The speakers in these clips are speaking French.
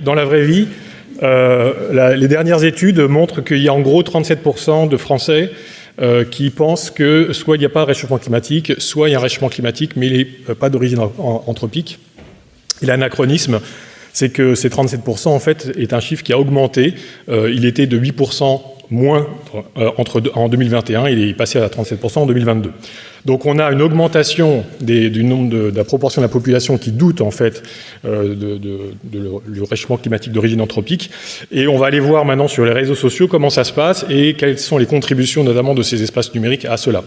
dans la vraie vie, les dernières études montrent qu'il y a en gros 37% de Français qui pensent que soit il n'y a pas de réchauffement climatique, soit il y a un réchauffement climatique, mais il n'est pas d'origine anthropique. Et l'anachronisme, c'est que ces 37% en fait est un chiffre qui a augmenté. Il était de 8% moins en 2021, il est passé à 37% en 2022. Donc on a une augmentation du nombre de la proportion de la population qui doute en fait du réchauffement climatique d'origine anthropique. Et on va aller voir maintenant sur les réseaux sociaux comment ça se passe et quelles sont les contributions notamment de ces espaces numériques à cela.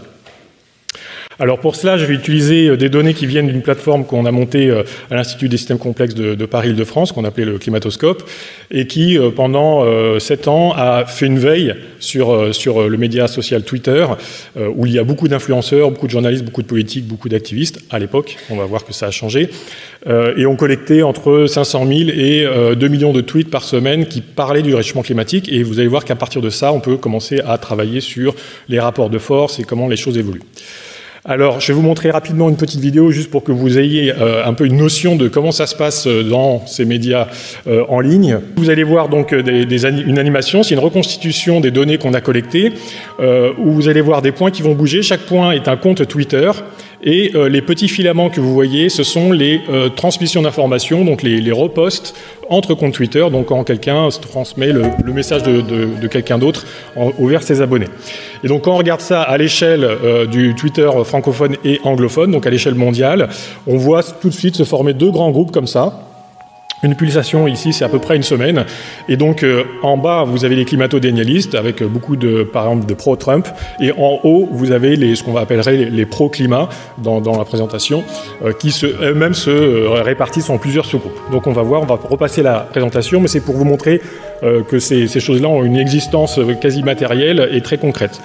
Alors pour cela, je vais utiliser des données qui viennent d'une plateforme qu'on a montée à l'Institut des systèmes complexes de Paris-Île-de-France, qu'on appelait le Climatoscope, et qui, pendant 7 ans, a fait une veille sur le média social Twitter, où il y a beaucoup d'influenceurs, beaucoup de journalistes, beaucoup de politiques, beaucoup d'activistes, à l'époque. On va voir que ça a changé. Et on collectait entre 500 000 et 2 millions de tweets par semaine qui parlaient du réchauffement climatique. Et vous allez voir qu'à partir de ça, on peut commencer à travailler sur les rapports de force et comment les choses évoluent. Alors, je vais vous montrer rapidement une petite vidéo juste pour que vous ayez un peu une notion de comment ça se passe dans ces médias en ligne. Vous allez voir donc une animation, c'est une reconstitution des données qu'on a collectées, où vous allez voir des points qui vont bouger. Chaque point est un compte Twitter. Et les petits filaments que vous voyez, ce sont les transmissions d'informations, donc les reposts entre comptes Twitter, donc quand quelqu'un transmet le message de quelqu'un d'autre vers ses abonnés. Et donc quand on regarde ça à l'échelle du Twitter francophone et anglophone, donc à l'échelle mondiale, on voit tout de suite se former 2 grands groupes comme ça. Une pulsation ici, c'est à peu près une semaine. Et donc, en bas, vous avez les climato-dénialistes avec beaucoup par exemple, de pro-Trump. Et en haut, vous avez ce qu'on appellerait les pro-climat dans la présentation, qui eux-mêmes se répartissent en plusieurs sous-groupes. Donc, on va repasser la présentation, mais c'est pour vous montrer que ces choses-là ont une existence quasi matérielle et très concrète.